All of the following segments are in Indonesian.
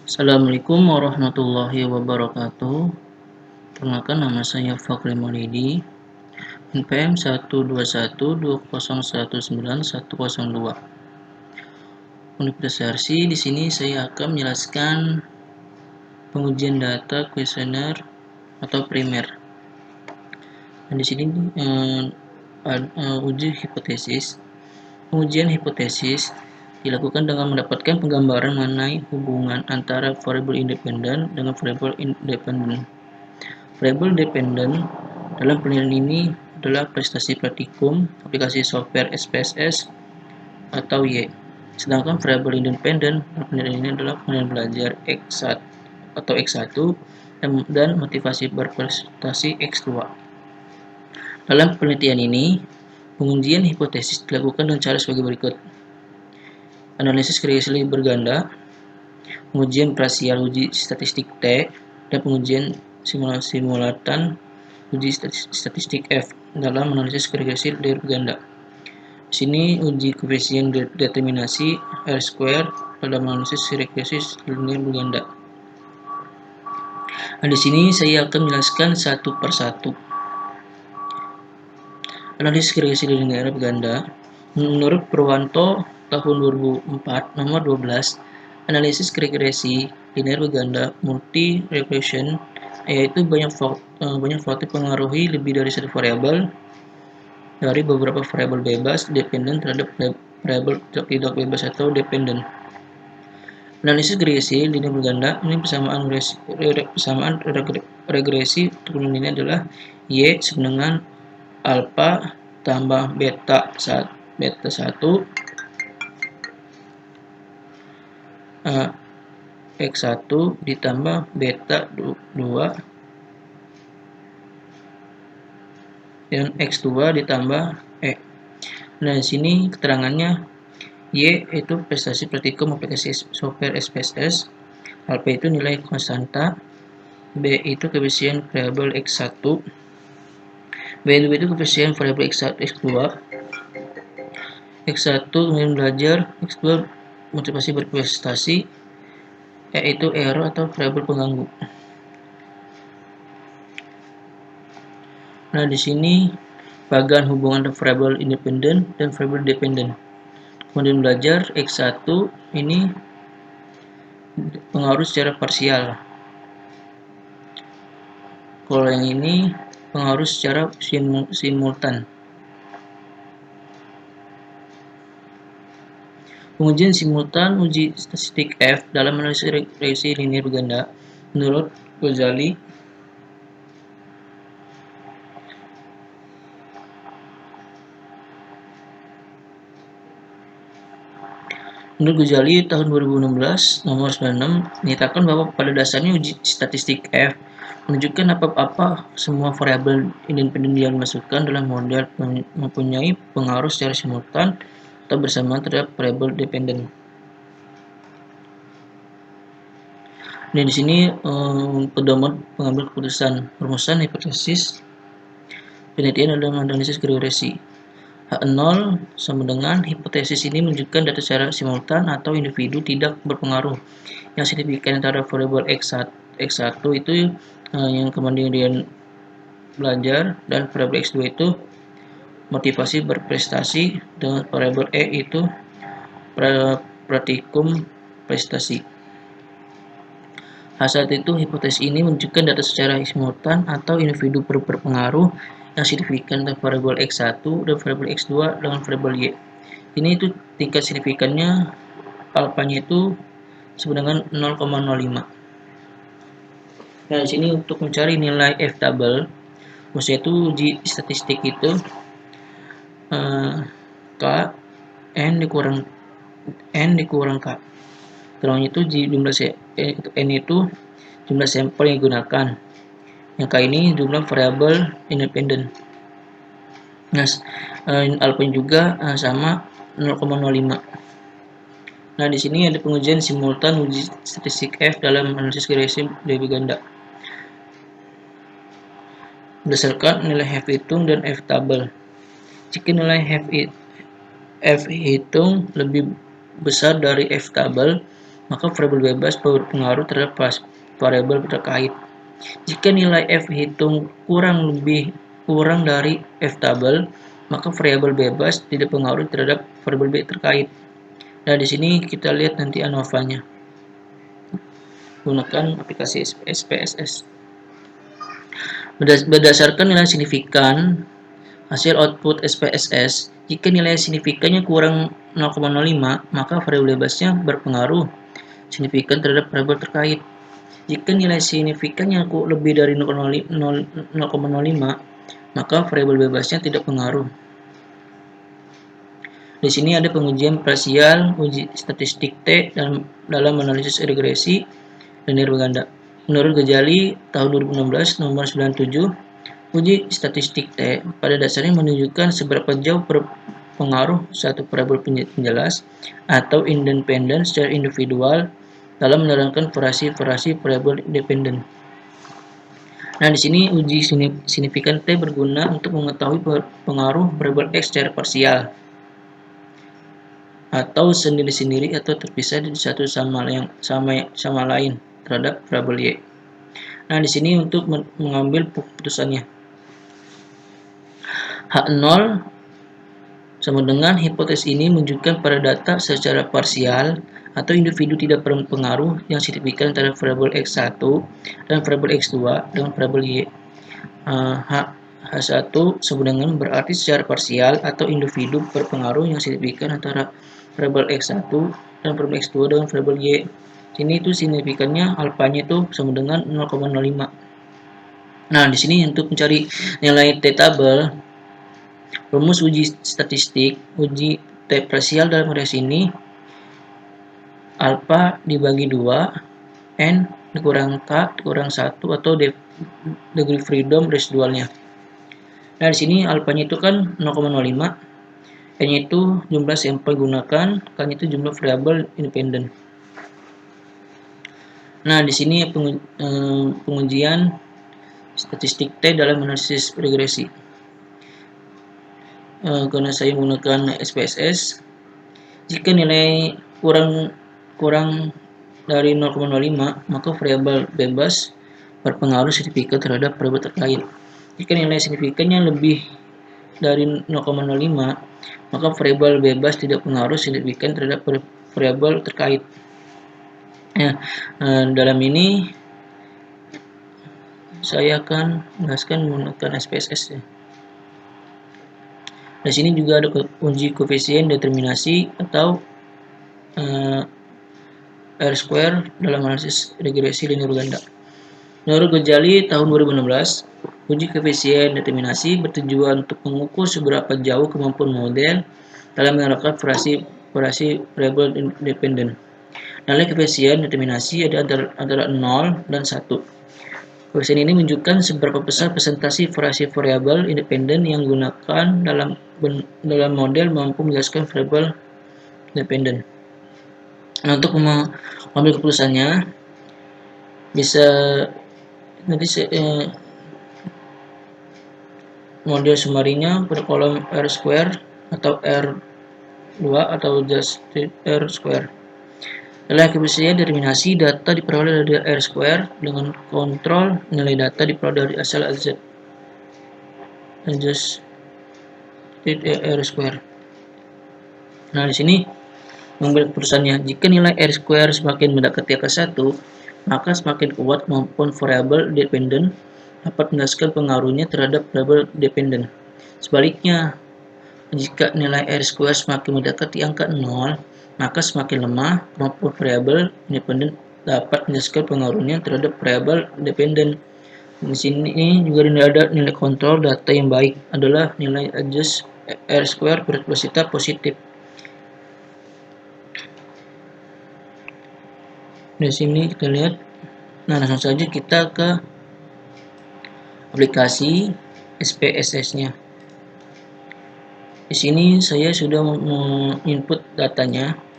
Assalamualaikum warahmatullahi wabarakatuh. Perkenalkan, nama saya Fakri Maulidi, NPM 12120191102. Universitas Yarsi. Di sini saya akan menjelaskan pengujian data kuesioner atau primer. Dan di sini uji hipotesis. Pengujian hipotesis dilakukan dengan mendapatkan penggambaran mengenai hubungan antara variabel independen dengan variabel independen. Variabel dependen dalam penilaian ini adalah prestasi praktikum, aplikasi software SPSS atau Y. Sedangkan variabel independen dalam penilaian ini adalah penilaian belajar X1 atau X1 dan motivasi berprestasi X2. Dalam penelitian ini, pengujian hipotesis dilakukan dengan cara sebagai berikut. Analisis regresi berganda, pengujian parsial uji statistik T, dan pengujian simultan uji statistik F dalam analisis regresi linear berganda. Di sini uji koefisien determinasi R² dalam analisis regresi linear berganda. Nah, di sini saya akan menjelaskan satu persatu. Analisis regresi linear berganda. Menurut Purwanto tahun 2004 nomor 12, analisis regresi linear berganda multi regression yaitu banyak faktor pengaruhi lebih dari satu variabel dari beberapa variabel bebas dependen terhadap variabel tidak bebas atau dependen. Analisis regresi linear berganda ini persamaan regresi turun ini adalah Y sama dengan alfa tambah beta 1 X1 ditambah beta 2 dan X2 ditambah E. Nah, di sini keterangannya Y itu prestasi praktikum aplikasi software SPSS, alpha itu nilai konstanta, B itu koefisien variabel X1, B2 itu koefisien variabel X1, X2, X1 kemudian belajar, X2 motivasi berprestasi, E itu error atau variabel pengganggu. Nah, di sini bagian hubungan variabel independen dan variabel dependen. Kemudian belajar X1 ini pengaruh secara parsial. Kalau yang ini pengaruh secara simultan. Pengujian simultan uji statistik F dalam analisis regresi linear berganda menurut Ghazali tahun 2016 nomor 96 menyatakan bahwa pada dasarnya uji statistik F menunjukkan apa semua variabel independen yang dimasukkan dalam model mempunyai pengaruh secara simultan atau bersamaan terhadap variabel dependen. Nah, di sini pedoman pengambil keputusan, perumusan hipotesis penelitian dalam analisis regresi. H0 sama dengan hipotesis ini menunjukkan data secara simultan atau individu tidak berpengaruh. Yang signifikan antara variabel X1 itu yang kemudian belajar dan variabel X2 itu motivasi berprestasi dengan variabel E itu praktikum prestasi. Saat itu hipotesis ini menunjukkan data secara simultan atau individu berpengaruh yang signifikan antara variabel X1 dan variabel X2 dengan variabel Y. Ini itu tingkat signifikannya alfanya itu sama dengan 0,05. Nah, di sini untuk mencari nilai F double, maksudnya itu uji statistik itu K N dikurang K. Terangnya itu jumlah N itu jumlah sampel yang digunakan. Yang K ini jumlah variabel independen. Nah, alpha juga sama 0,05. Nah, di sini ada pengujian simultan uji statistik F dalam analisis regresi linear ganda. Berdasarkan nilai F hitung dan F tabel. Jika nilai F hitung lebih besar dari F tabel, maka variabel bebas berpengaruh terhadap variabel terkait. Jika nilai F hitung kurang dari F tabel, maka variabel bebas tidak pengaruh terhadap variabel B terkait. Nah, di sini kita lihat nanti ANOVA-nya. Gunakan aplikasi SPSS. Berdasarkan nilai signifikan hasil output SPSS, jika nilai signifikannya kurang 0,05, maka variabel bebasnya berpengaruh signifikan terhadap variabel terkait. Jika nilai signifikannya lebih dari 0,05, maka variabel bebasnya tidak pengaruh. Di sini ada pengujian parsial, uji statistik T dalam analisis regresi linear berganda. Menurut Ghazali tahun 2016 nomor 97, uji statistik T pada dasarnya menunjukkan seberapa jauh pengaruh satu variabel penjelas atau independen secara individual dalam menerangkan variasi variabel independen. Nah, di sini uji signifikan T berguna untuk mengetahui pengaruh variabel X secara parsial atau sendiri-sendiri atau terpisah di satu sama lain terhadap variabel Y. Nah, di sini untuk mengambil keputusannya. H0 sama dengan hipotesis ini menunjukkan pada data secara parsial atau individu tidak berpengaruh yang signifikan terhadap variabel X1 dan variabel X2 dengan variabel Y. H1 sama dengan berarti secara parsial atau individu berpengaruh yang signifikan antara variabel X1 dan variabel X2 dengan variabel Y. Sini itu signifikannya alfanya itu sama dengan 0,05. Nah, di sini untuk mencari nilai T tabel, rumus uji statistik, uji T parsial dalam reaksi ini alfa dibagi 2, N dikurang K dikurang 1 atau degree freedom residualnya. Nah, di sini alfanya itu kan 0,05, N-nya itu jumlah sampel gunakan, K-nya itu jumlah variabel independen. Nah, di sini pengujian statistik T dalam analisis regresi. Karena saya menggunakan SPSS, jika nilai kurang dari 0,05, maka variabel bebas berpengaruh signifikan terhadap variabel terkait. Jika nilai signifikannya lebih dari 0,05, maka variabel bebas tidak pengaruh signifikan terhadap variabel terkait. Ya, dalam ini saya akan menjelaskan menggunakan SPSS. Ya. Di sini juga ada uji koefisien determinasi atau R-square dalam analisis regresi linear berganda. Menurut Ghazali tahun 2016, uji koefisien determinasi bertujuan untuk mengukur seberapa jauh kemampuan model dalam menerapkan variasi variabel independen. Nilai koefisien determinasi ada antara 0 dan 1. Koefisien ini menunjukkan seberapa besar presentasi variasi variabel independen yang digunakan dalam model mampu menjelaskan variabel independen. Nah, untuk mengambil keputusannya bisa nanti model sumarinya pada kolom R-square atau R2 atau just R-square. Nilai koefisien determinasi data diperoleh dari R-square dengan kontrol nilai data diperoleh dari asal AZ. Just R-square. Nah, di sini mengambil keputusannya, jika nilai R-square semakin mendekati angka 1, maka semakin kuat kemampuan variabel dependen dapat menjelaskan pengaruhnya terhadap variabel dependen. Sebaliknya, jika nilai R-square semakin mendekati angka 0, maka semakin lemah kemampuan variabel independen dapat menjelaskan pengaruhnya terhadap variabel dependen. Di sini juga ada nilai kontrol data yang baik adalah nilai adjust R-square bersifat positif. Di sini kita lihat. Nah, langsung saja kita ke aplikasi SPSS-nya. Di sini saya sudah menginput datanya.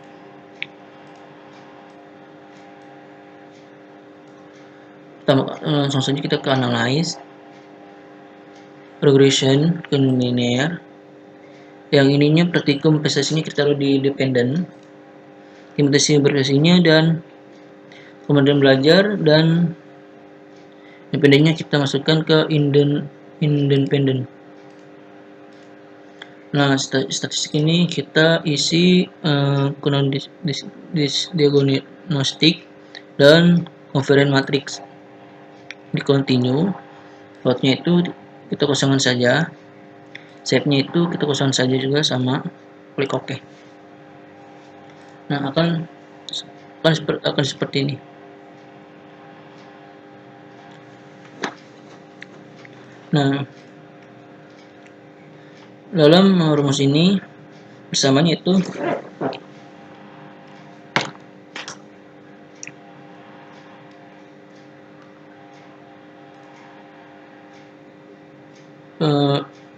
Langsung saja kita ke analyze, regression ke linear. Yang ininya praktikum prestasinya kita taruh di dependent. hipotesis bervariasinya dan kemudian belajar, dan independennya kita masukkan ke independen. Nah, statistik ini kita isi diagnostik dan covariance matrix. Di continue, plotnya itu kita kosongkan saja, shape-nya itu kita kosongkan saja juga sama, klik OK. Nah, akan seperti ini. Nah, dalam rumus ini bersamanya itu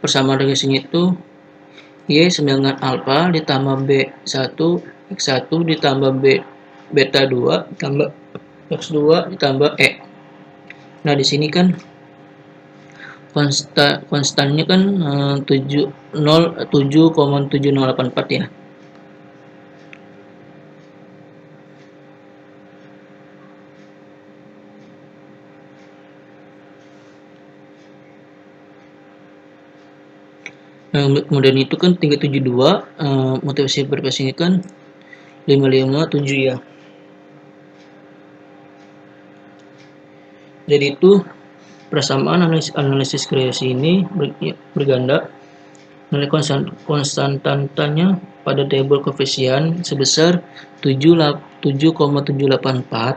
persamaan regresinya itu Y dengan alfa ditambah B1 X1 ditambah B beta 2 ditambah X2 ditambah E. Nah, di sini kan konstannya kan 7,7084 ya. Nah, kemudian itu kan 372, motivasi berpasangnya kan 557 ya. Jadi itu persamaan analisis kreasi ini berganda. Nilai konstantanya pada tabel koefisien sebesar 7,784.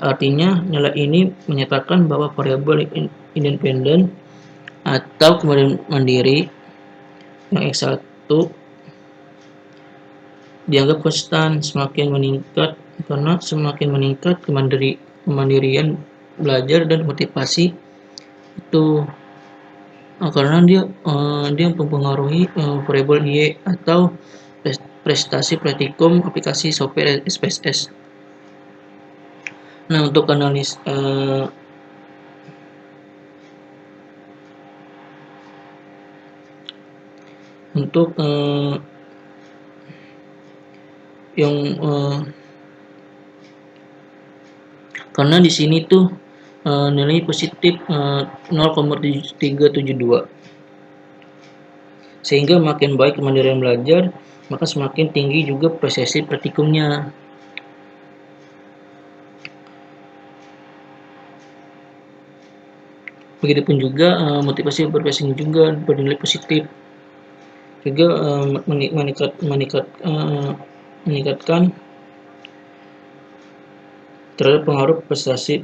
Artinya nilai ini menyatakan bahwa variabel independen atau kemudian mandiri yang X1 dianggap konstan semakin meningkat, karena semakin meningkat kemandirian belajar dan motivasi itu, karena dia mempengaruhi variabel Y atau prestasi praktikum aplikasi software SPSS. Nah, untuk analis karena di sini tuh nilai positif 0,372, sehingga makin baik kemandirian belajar, maka semakin tinggi juga prestasi praktikumnya. Begitupun juga motivasi berprestasi juga bernilai positif, juga meningkatkan terhadap pengaruh prestasi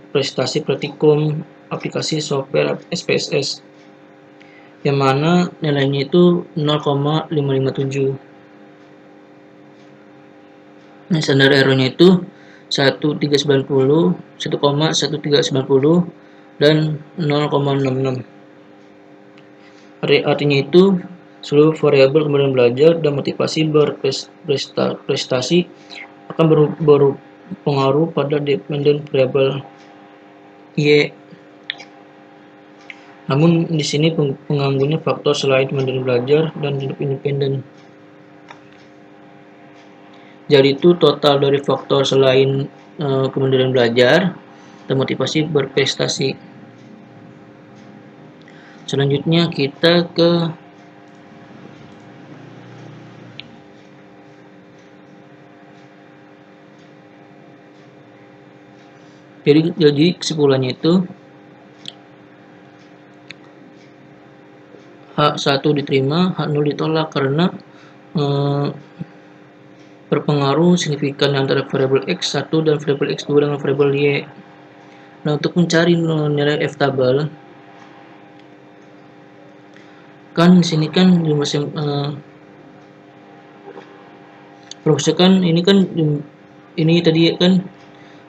praktikum aplikasi software SPSS, yang mana nilainya itu 0,557. Nah, standar errornya itu 1,1390, 1,1390 dan 0,66. Artinya itu seluruh variabel kemudian belajar dan motivasi berprestasi akan berpengaruh pada dependen variabel Y. Namun di sini pengganggunya faktor selain kemandirian belajar dan hidup independen. Jadi itu total dari faktor selain kemandirian belajar dan motivasi berprestasi. Selanjutnya kita ke jadi kesimpulannya itu H1 diterima, H0 ditolak karena berpengaruh signifikan antara variabel X1 dan variabel X2 dengan variabel Y. Nah, untuk mencari nilai F-tabel, kan di sini kan kan ini kan ini tadi kan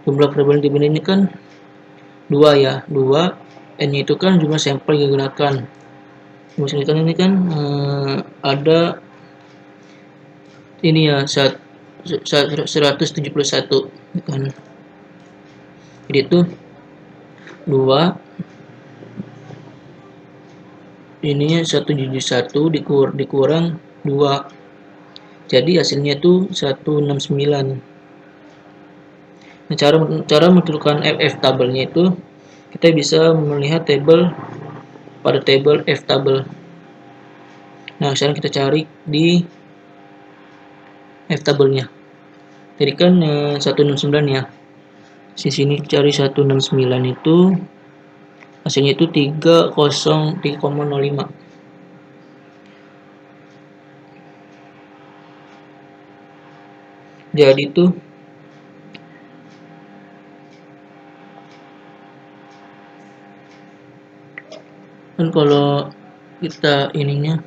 jumlah variabel independen ini kan 2 ya, 2, N itu kan jumlah sampel yang digunakan. Misalkan ini kan ada ini ya 171 kan. Jadi itu 2 ininya 171 dikurang 2, Jadi hasilnya itu 169. Nah, cara menentukan F tabelnya itu kita bisa melihat pada tabel F tabel. Nah, sekarang kita cari di F tabelnya. Tadi kan 169 ya. Di sini cari 169 itu hasilnya itu 3,05. Jadi itu kan kalau kita ininya,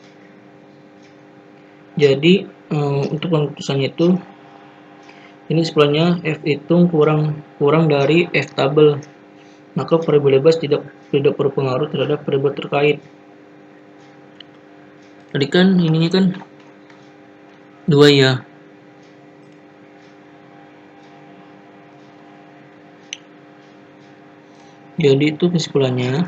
jadi untuk pemutusannya itu ini sebenarnya F hitung kurang dari F tabel, maka variabel bebas tidak berpengaruh terhadap variabel terkait. Tadi kan ininya kan 2 ya. Jadi itu kesimpulannya.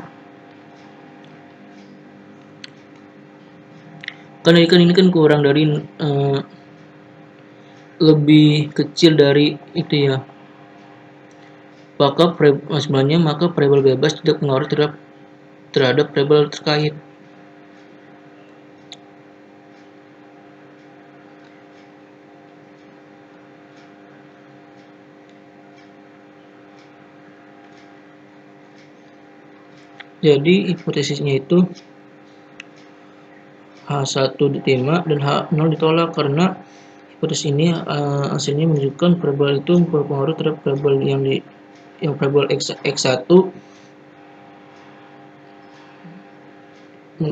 Kan ini kan kurang dari lebih kecil dari itu ya. Maka variabel bebas tidak pengaruh terhadap variabel terkait. Jadi hipotesisnya itu H1 diterima dan H0 ditolak karena hipotesis ini hasilnya menunjukkan variabel itu berpengaruh terhadap variabel yang variabel X1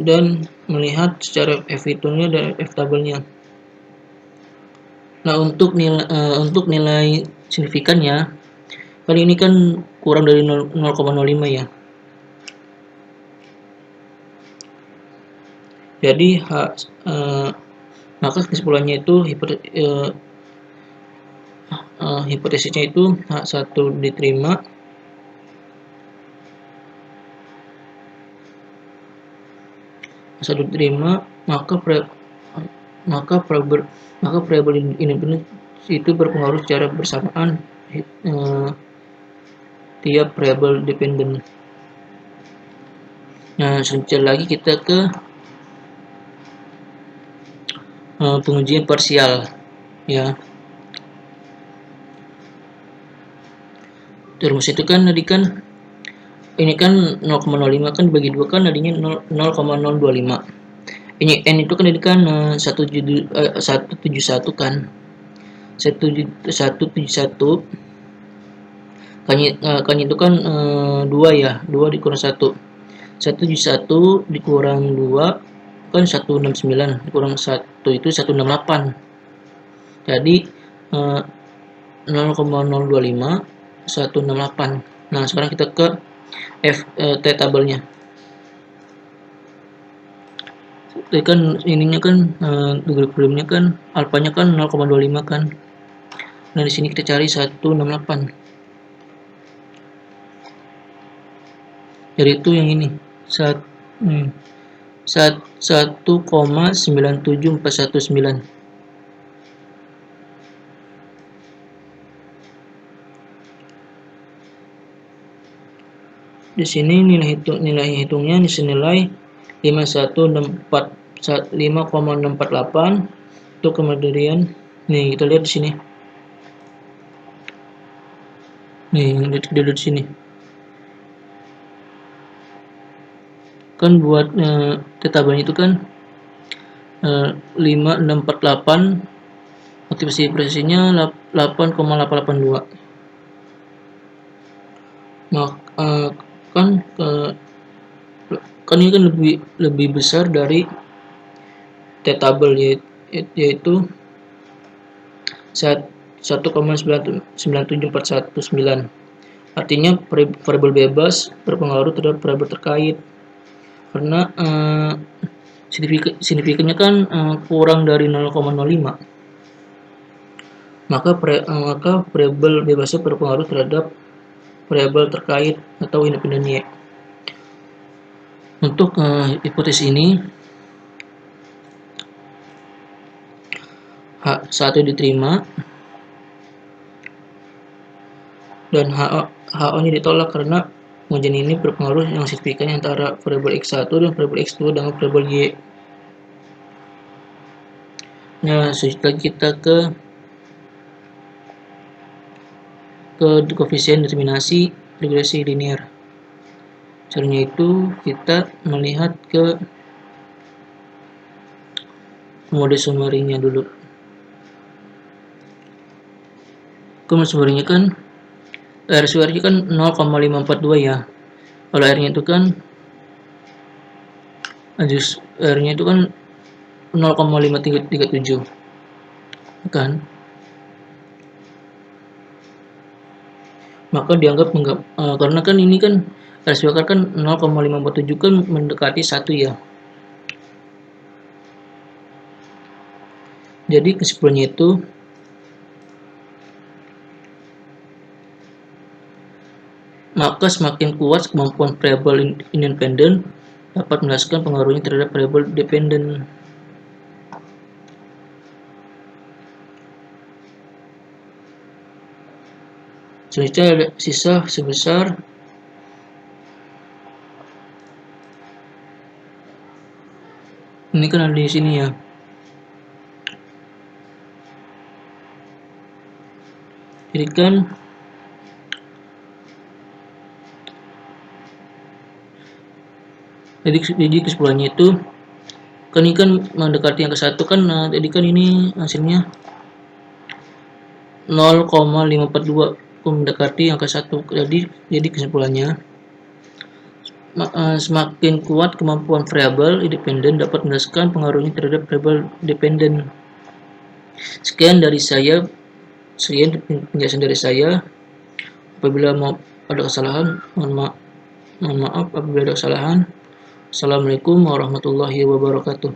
dan melihat secara F hitungnya dan F tabelnya. Nah, untuk nilai signifikannya kali ini kan kurang dari 0,05 ya. Jadi maka kesimpulannya itu hipotesisnya itu H1 diterima maka variabel independen itu berpengaruh secara bersamaan tiap variabel dependen. Nah, selanjutnya lagi kita ke pengujian parsial ya. Rumus itu kan tadi kan ini kan 0,05 kan dibagi 2 kan tadinya 0,025. Ini n itu kan tadi kan 171 kan. 171 kan itu kan 2 ya, 2 dikurang 1. 171 dikurang 2 kan 169 dikurang 1 itu 168. Jadi 0,025 168. Nah, sekarang kita ke T tabelnya. Jadi kan ininya kan degree freedom-nya kan alfanya kan 0,25 kan. Nah, di sini kita cari 168. Jadi itu yang ini. 1,97419. Di sini nilai hitungnya senilai 5,648 untuk kemandirian. Nih, kita lihat di sini. Nih, lihat di sini. Kan buat tabelnya itu kan 5,648 motivasi presisinya 8,882. Kan ini kan lebih besar dari T tabel yaitu 1,97419. Artinya variabel bebas berpengaruh terhadap variabel terkait karena signifikannya kan kurang dari 0,05. Maka variabel bebasnya berpengaruh terhadap variabel terkait atau independen Y. Untuk hipotesis ini H1 diterima dan HO nya ditolak karena pengujian ini berpengaruh yang signifikan antara variabel X1 dan variabel X2 dengan variabel Y. Nah, selanjutnya kita ke koefisien determinasi regresi linear. Caranya itu kita melihat ke mode summary-nya dulu. Mode summary-nya kan R summary kan 0,542 ya. Kalau R-nya itu kan R-nya itu kan 0,537 kan, maka dianggap karena kan ini kan RSU akar kan 0,547 kan mendekati 1 ya. Jadi kesimpulannya itu maka semakin kuat kemampuan variabel independen dapat menjelaskan pengaruhnya terhadap variabel dependen. Selanjutnya ada sisa sebesar ini kan ada di sini ya. Jadi kesimpulannya itu kan ini kan mendekati yang ke satu kan, jadi kan ini hasilnya 0,542 mendekati angka 1. Jadi kesimpulannya semakin kuat kemampuan variabel independen dapat menjelaskan pengaruhnya terhadap variabel dependen. Sekian penjelasan dari saya. Apabila mau ada kesalahan, mohon maaf apabila ada kesalahan. Assalamualaikum warahmatullahi wabarakatuh.